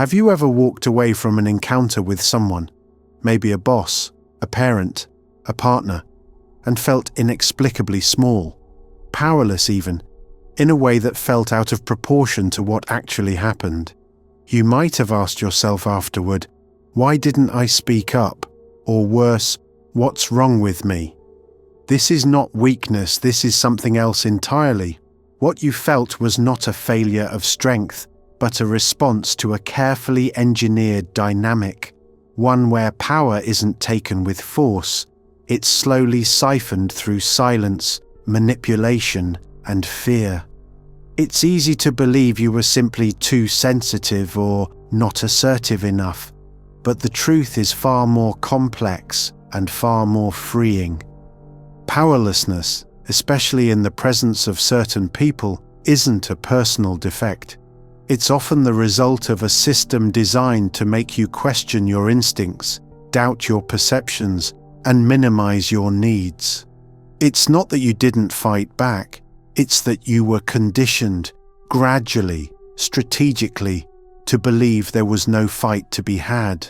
Have you ever walked away from an encounter with someone, maybe a boss, a parent, a partner, and felt inexplicably small, powerless even, in a way that felt out of proportion to what actually happened? You might have asked yourself afterward, why didn't I speak up? Or worse, what's wrong with me? This is not weakness, this is something else entirely. What you felt was not a failure of strength, but a response to a carefully engineered dynamic, one where power isn't taken with force, it's slowly siphoned through silence, manipulation, and fear. It's easy to believe you were simply too sensitive or not assertive enough, but the truth is far more complex and far more freeing. Powerlessness, especially in the presence of certain people, isn't a personal defect. It's often the result of a system designed to make you question your instincts, doubt your perceptions, and minimize your needs. It's not that you didn't fight back, it's that you were conditioned, gradually, strategically, to believe there was no fight to be had.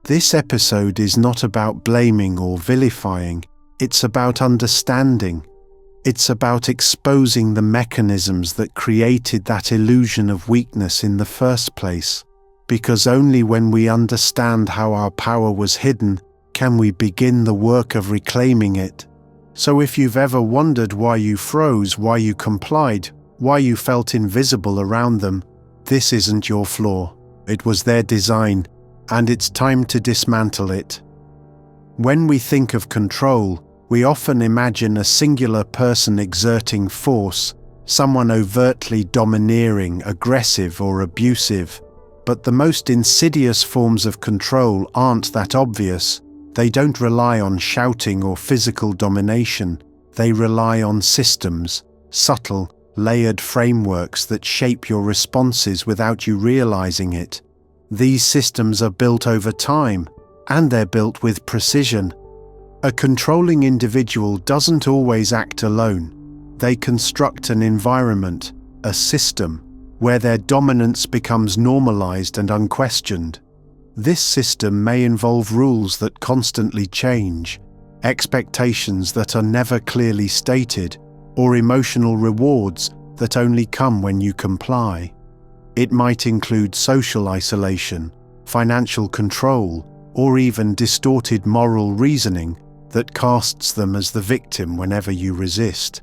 This episode is not about blaming or vilifying, it's about understanding. It's about exposing the mechanisms that created that illusion of weakness in the first place, because only when we understand how our power was hidden can we begin the work of reclaiming it. So if you've ever wondered why you froze, why you complied, why you felt invisible around them, this isn't your flaw. It was their design, and it's time to dismantle it. When we think of control, we often imagine a singular person exerting force, someone overtly domineering, aggressive, or abusive. But the most insidious forms of control aren't that obvious. They don't rely on shouting or physical domination. They rely on systems, subtle, layered frameworks that shape your responses without you realizing it. These systems are built over time, and they're built with precision. A controlling individual doesn't always act alone. They construct an environment, a system, where their dominance becomes normalized and unquestioned. This system may involve rules that constantly change, expectations that are never clearly stated, or emotional rewards that only come when you comply. It might include social isolation, financial control, or even distorted moral reasoning that casts them as the victim whenever you resist.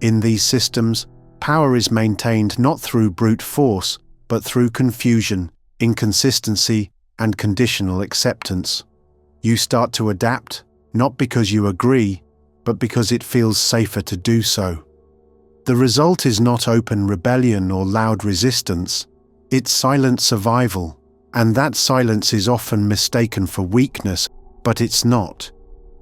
In these systems, power is maintained not through brute force, but through confusion, inconsistency, and conditional acceptance. You start to adapt, not because you agree, but because it feels safer to do so. The result is not open rebellion or loud resistance, it's silent survival, and that silence is often mistaken for weakness, but it's not.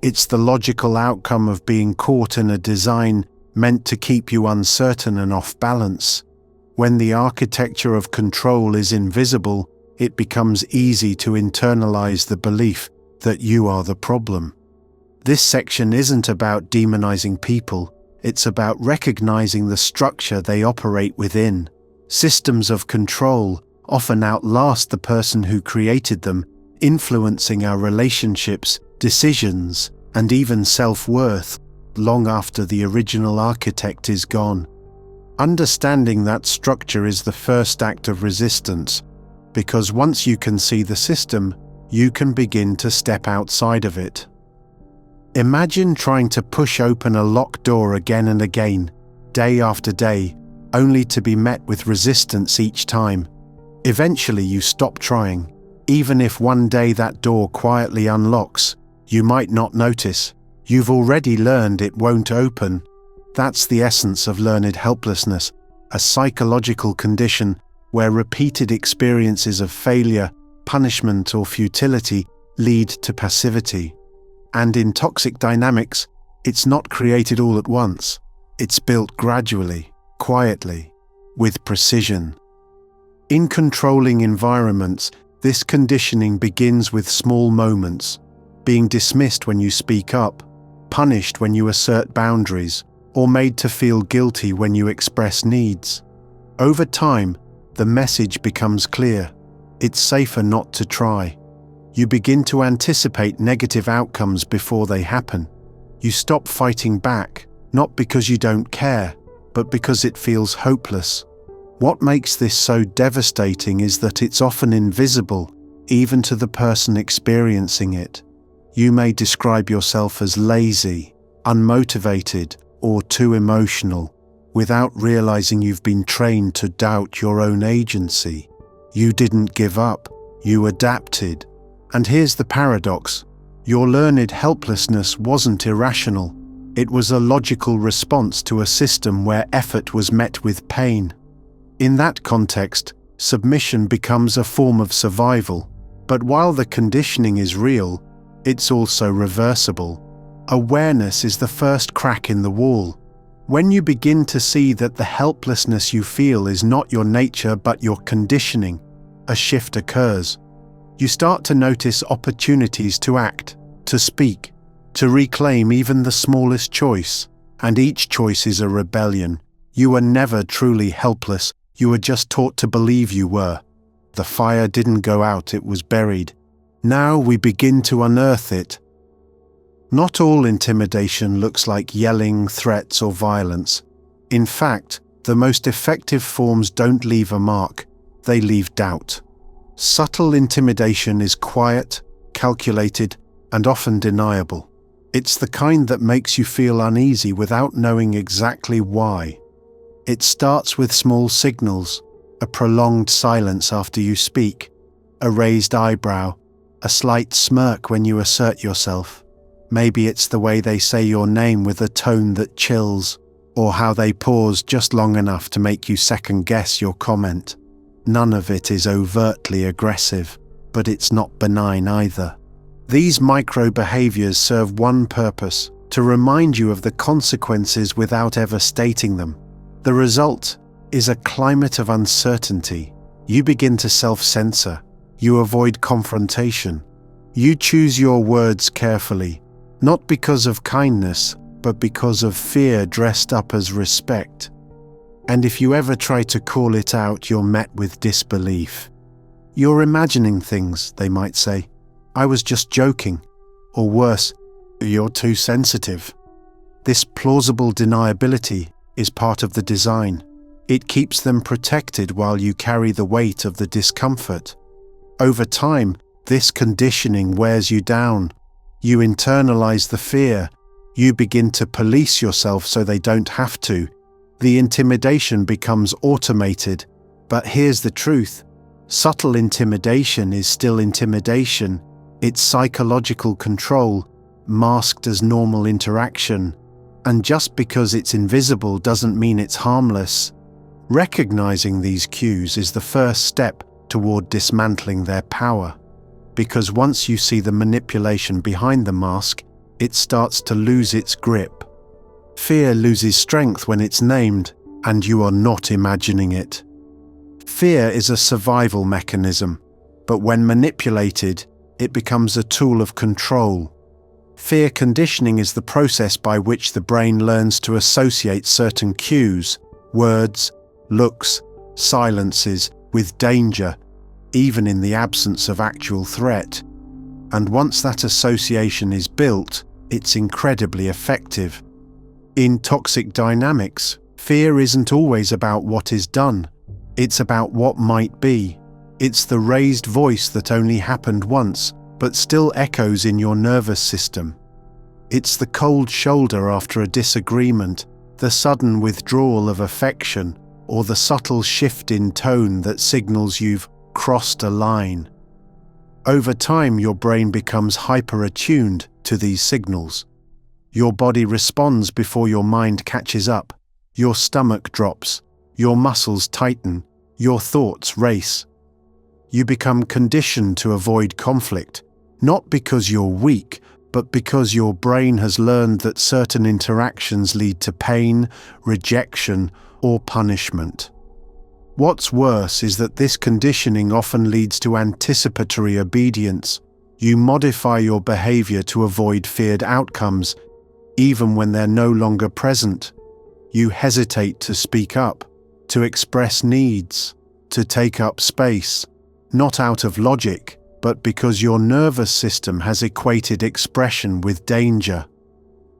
It's the logical outcome of being caught in a design meant to keep you uncertain and off balance. When the architecture of control is invisible, it becomes easy to internalize the belief that you are the problem. This section isn't about demonizing people, it's about recognizing the structure they operate within. Systems of control often outlast the person who created them, influencing our relationships, decisions, and even self-worth long after the original architect is gone. Understanding that structure is the first act of resistance, because once you can see the system, you can begin to step outside of it. Imagine trying to push open a locked door again and again, day after day, only to be met with resistance each time. Eventually you stop trying. Even if one day that door quietly unlocks, you might not notice. You've already learned it won't open. That's the essence of learned helplessness, a psychological condition where repeated experiences of failure, punishment, or futility lead to passivity. And in toxic dynamics, it's not created all at once. It's built gradually, quietly, with precision. In controlling environments, this conditioning begins with small moments, being dismissed when you speak up, punished when you assert boundaries, or made to feel guilty when you express needs. Over time, the message becomes clear. It's safer not to try. You begin to anticipate negative outcomes before they happen. You stop fighting back, not because you don't care, but because it feels hopeless. What makes this so devastating is that it's often invisible, even to the person experiencing it. You may describe yourself as lazy, unmotivated, or too emotional, without realizing you've been trained to doubt your own agency. You didn't give up, you adapted. And here's the paradox: your learned helplessness wasn't irrational. It was a logical response to a system where effort was met with pain. In that context, submission becomes a form of survival. But while the conditioning is real, it's also reversible. Awareness is the first crack in the wall. When you begin to see that the helplessness you feel is not your nature but your conditioning, a shift occurs. You start to notice opportunities to act, to speak, to reclaim even the smallest choice. And each choice is a rebellion. You were never truly helpless, you were just taught to believe you were. The fire didn't go out, it was buried. Now we begin to unearth it. Not all intimidation looks like yelling, threats, or violence. In fact, the most effective forms don't leave a mark, they leave doubt. Subtle intimidation is quiet, calculated, and often deniable. It's the kind that makes you feel uneasy without knowing exactly why. It starts with small signals: a prolonged silence after you speak, a raised eyebrow, a slight smirk when you assert yourself. Maybe it's the way they say your name with a tone that chills, or how they pause just long enough to make you second-guess your comment. None of it is overtly aggressive, but it's not benign either. These micro-behaviors serve one purpose: to remind you of the consequences without ever stating them. The result is a climate of uncertainty. You begin to self-censor. You avoid confrontation. You choose your words carefully, not because of kindness, but because of fear dressed up as respect. And if you ever try to call it out, you're met with disbelief. You're imagining things, they might say. I was just joking. Or worse, you're too sensitive. This plausible deniability is part of the design. It keeps them protected while you carry the weight of the discomfort. Over time, this conditioning wears you down. You internalize the fear. You begin to police yourself so they don't have to. The intimidation becomes automated. But here's the truth: subtle intimidation is still intimidation. It's psychological control, masked as normal interaction. And just because it's invisible doesn't mean it's harmless. Recognizing these cues is the first step toward dismantling their power. Because once you see the manipulation behind the mask, it starts to lose its grip. Fear loses strength when it's named, and you are not imagining it. Fear is a survival mechanism, but when manipulated, it becomes a tool of control. Fear conditioning is the process by which the brain learns to associate certain cues, words, looks, silences, with danger, even in the absence of actual threat. And once that association is built, it's incredibly effective. In toxic dynamics, fear isn't always about what is done. It's about what might be. It's the raised voice that only happened once, but still echoes in your nervous system. It's the cold shoulder after a disagreement, the sudden withdrawal of affection, or the subtle shift in tone that signals you've crossed a line. Over time, your brain becomes hyper-attuned to these signals. Your body responds before your mind catches up. Your stomach drops, your muscles tighten, your thoughts race. You become conditioned to avoid conflict, not because you're weak, but because your brain has learned that certain interactions lead to pain, rejection, or punishment. What's worse is that this conditioning often leads to anticipatory obedience. You modify your behavior to avoid feared outcomes, even when they're no longer present. You hesitate to speak up, to express needs, to take up space. not out of logic, but because your nervous system has equated expression with danger.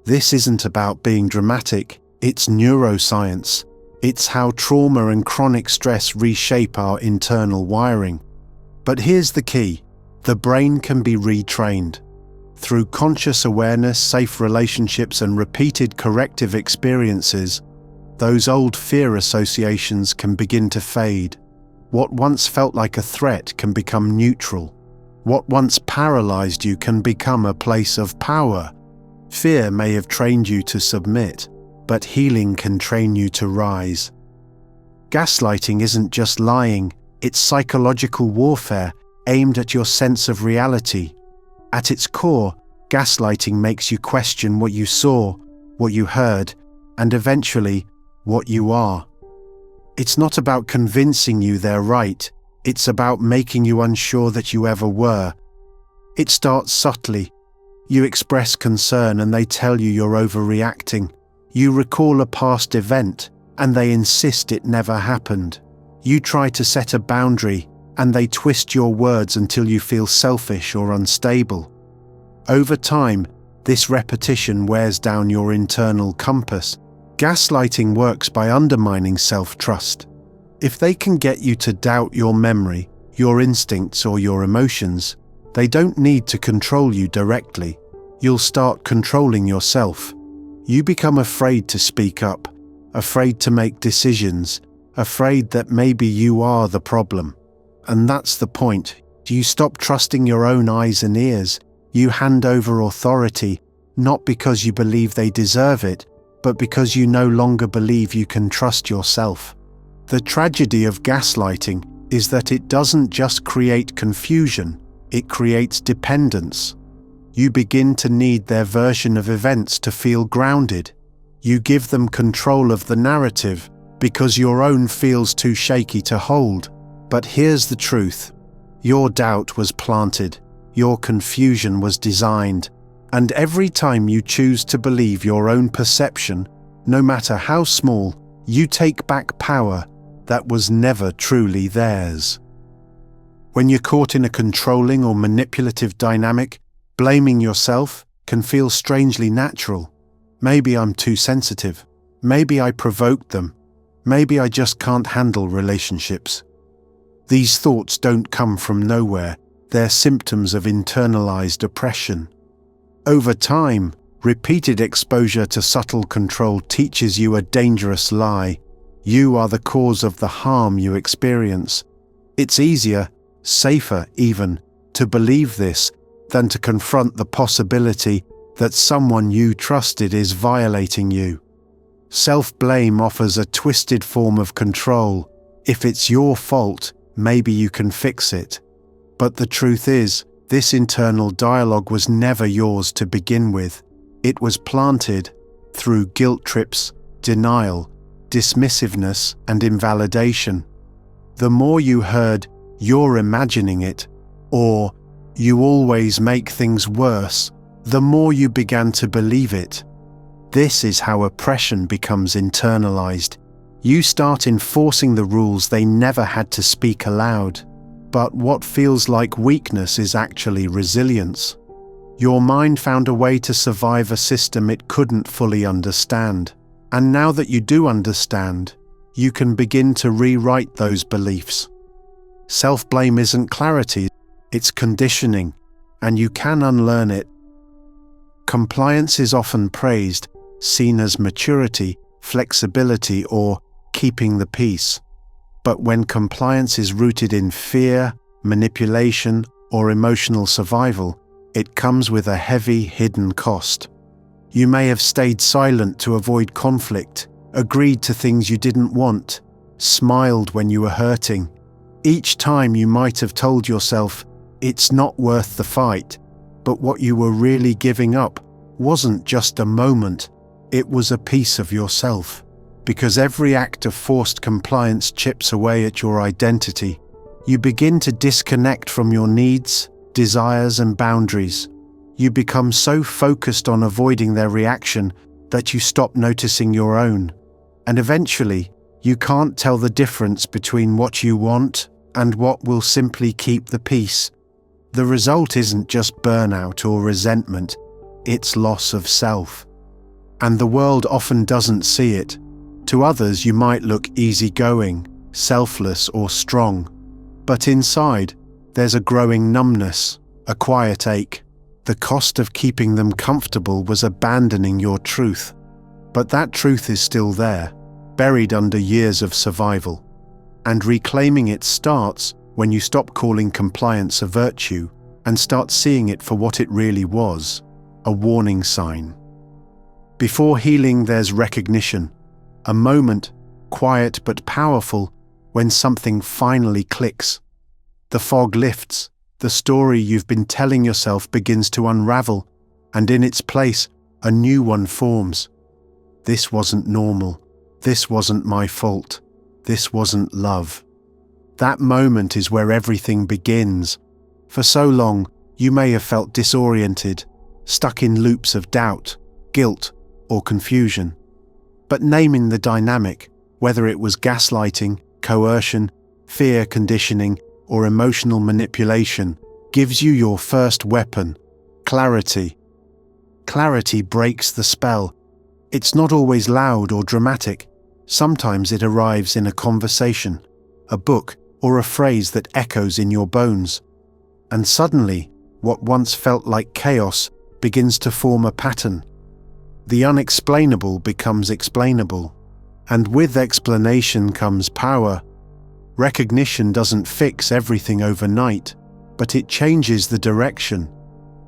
This isn't about being dramatic, it's neuroscience. It's how trauma and chronic stress reshape our internal wiring. But here's the key: the brain can be retrained. Through conscious awareness, safe relationships, and repeated corrective experiences, those old fear associations can begin to fade. What once felt like a threat can become neutral. What once paralyzed you can become a place of power. Fear may have trained you to submit, but healing can train you to rise. Gaslighting isn't just lying, it's psychological warfare aimed at your sense of reality. At its core, gaslighting makes you question what you saw, what you heard, and eventually, what you are. It's not about convincing you they're right, it's about making you unsure that you ever were. It starts subtly. You express concern and they tell you you're overreacting. You recall a past event and they insist it never happened. You try to set a boundary and they twist your words until you feel selfish or unstable. Over time, this repetition wears down your internal compass. Gaslighting works by undermining self-trust. If they can get you to doubt your memory, your instincts, or your emotions, they don't need to control you directly. You'll start controlling yourself. You become afraid to speak up, afraid to make decisions, afraid that maybe you are the problem. And that's the point. You stop trusting your own eyes and ears. You hand over authority, not because you believe they deserve it, but because you no longer believe you can trust yourself. The tragedy of gaslighting is that it doesn't just create confusion, it creates dependence. You begin to need their version of events to feel grounded. You give them control of the narrative because your own feels too shaky to hold. But here's the truth. Your doubt was planted, your confusion was designed, and every time you choose to believe your own perception, no matter how small, you take back power that was never truly theirs. When you're caught in a controlling or manipulative dynamic, blaming yourself can feel strangely natural. Maybe I'm too sensitive. Maybe I provoked them. Maybe I just can't handle relationships. These thoughts don't come from nowhere. They're symptoms of internalized oppression. Over time, repeated exposure to subtle control teaches you a dangerous lie. You are the cause of the harm you experience. It's easier, safer even, to believe this than to confront the possibility that someone you trusted is violating you. Self-blame offers a twisted form of control. If it's your fault, maybe you can fix it. But the truth is, this internal dialogue was never yours to begin with. It was planted through guilt trips, denial, dismissiveness, and invalidation. The more you heard, "You're imagining it," or "You always make things worse," the more you began to believe it. This is how oppression becomes internalized. You start enforcing the rules they never had to speak aloud. But what feels like weakness is actually resilience. Your mind found a way to survive a system it couldn't fully understand. And now that you do understand, you can begin to rewrite those beliefs. Self-blame isn't clarity, it's conditioning, and you can unlearn it. Compliance is often praised, seen as maturity, flexibility, or keeping the peace. But when compliance is rooted in fear, manipulation, or emotional survival, it comes with a heavy, hidden cost. You may have stayed silent to avoid conflict, agreed to things you didn't want, smiled when you were hurting. Each time you might have told yourself, "It's not worth the fight," but what you were really giving up wasn't just a moment, it was a piece of yourself. Because every act of forced compliance chips away at your identity, you begin to disconnect from your needs, desires, and boundaries. You become so focused on avoiding their reaction that you stop noticing your own. And eventually, you can't tell the difference between what you want and what will simply keep the peace. The result isn't just burnout or resentment, it's loss of self. And the world often doesn't see it. To others you might look easygoing, selfless or strong. But inside, there's a growing numbness, a quiet ache. The cost of keeping them comfortable was abandoning your truth. But that truth is still there, buried under years of survival. And reclaiming it starts when you stop calling compliance a virtue and start seeing it for what it really was, a warning sign. Before healing, there's recognition, a moment, quiet but powerful, when something finally clicks. The fog lifts, the story you've been telling yourself begins to unravel, and in its place, a new one forms. This wasn't normal. This wasn't my fault. This wasn't love. That moment is where everything begins. For so long, you may have felt disoriented, stuck in loops of doubt, guilt, or confusion. But naming the dynamic, whether it was gaslighting, coercion, fear conditioning, or emotional manipulation, gives you your first weapon, clarity. Clarity breaks the spell. It's not always loud or dramatic. Sometimes it arrives in a conversation, a book, or a phrase that echoes in your bones. And suddenly, what once felt like chaos begins to form a pattern. The unexplainable becomes explainable. And with explanation comes power. Recognition doesn't fix everything overnight, but it changes the direction.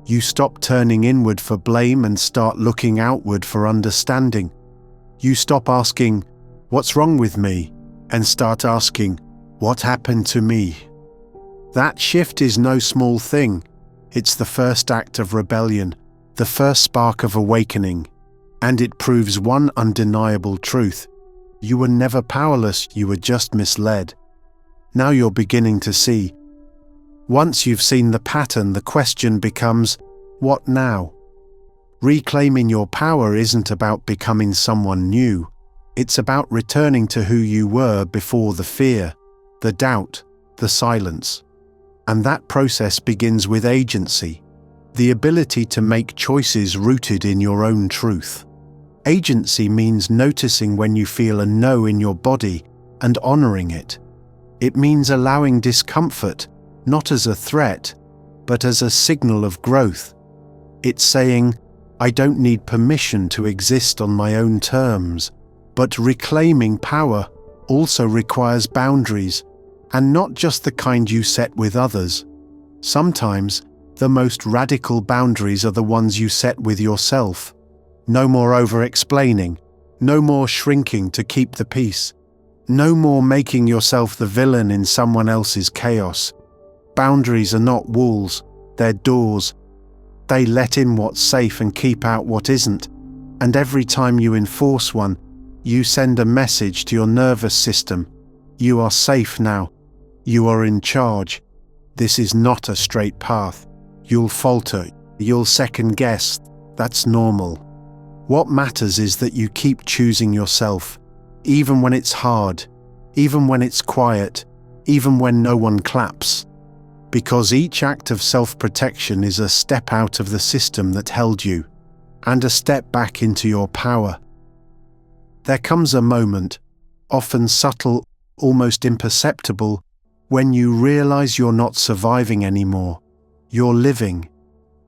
You stop turning inward for blame and start looking outward for understanding. You stop asking, "What's wrong with me?" and start asking, "What happened to me?" That shift is no small thing. It's the first act of rebellion, the first spark of awakening, and it proves one undeniable truth. You were never powerless, you were just misled. Now you're beginning to see. Once you've seen the pattern, the question becomes, what now? Reclaiming your power isn't about becoming someone new. It's about returning to who you were before the fear, the doubt, the silence. And that process begins with agency, the ability to make choices rooted in your own truth. Agency means noticing when you feel a no in your body and honoring it. It means allowing discomfort, not as a threat, but as a signal of growth. It's saying, I don't need permission to exist on my own terms. But reclaiming power also requires boundaries, and not just the kind you set with others. Sometimes, the most radical boundaries are the ones you set with yourself. No more over-explaining, no more shrinking to keep the peace, no more making yourself the villain in someone else's chaos. Boundaries are not walls, they're doors. They let in what's safe and keep out what isn't, and every time you enforce one, you send a message to your nervous system. You are safe now. You are in charge. This is not a straight path. You'll falter. You'll second guess. That's normal. What matters is that you keep choosing yourself, even when it's hard, even when it's quiet, even when no one claps. Because each act of self-protection is a step out of the system that held you, and a step back into your power. There comes a moment, often subtle, almost imperceptible, when you realize you're not surviving anymore. You're living.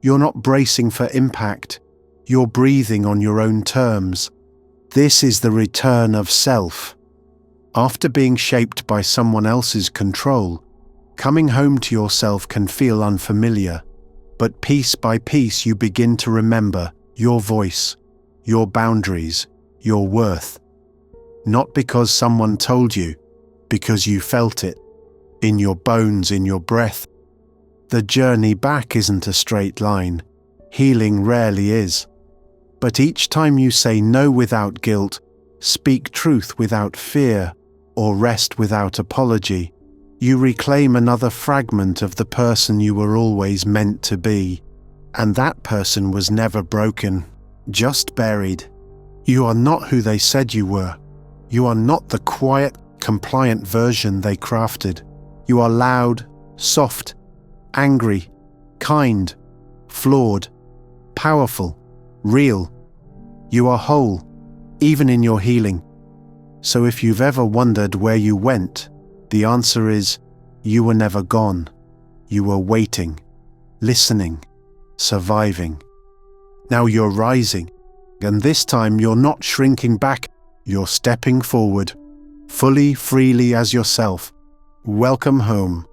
You're not bracing for impact. You're breathing on your own terms. This is the return of self. After being shaped by someone else's control, coming home to yourself can feel unfamiliar, but piece by piece you begin to remember your voice, your boundaries, your worth. Not because someone told you, because you felt it, in your bones, in your breath. The journey back isn't a straight line. Healing rarely is. But each time you say no without guilt, speak truth without fear, or rest without apology, you reclaim another fragment of the person you were always meant to be. And that person was never broken, just buried. You are not who they said you were. You are not the quiet, compliant version they crafted. You are loud, soft, angry, kind, flawed, powerful, real. You are whole, even in your healing. So if you've ever wondered where you went, the answer is, you were never gone. You were waiting, listening, surviving. Now you're rising, and this time you're not shrinking back, you're stepping forward, fully, freely as yourself. Welcome home.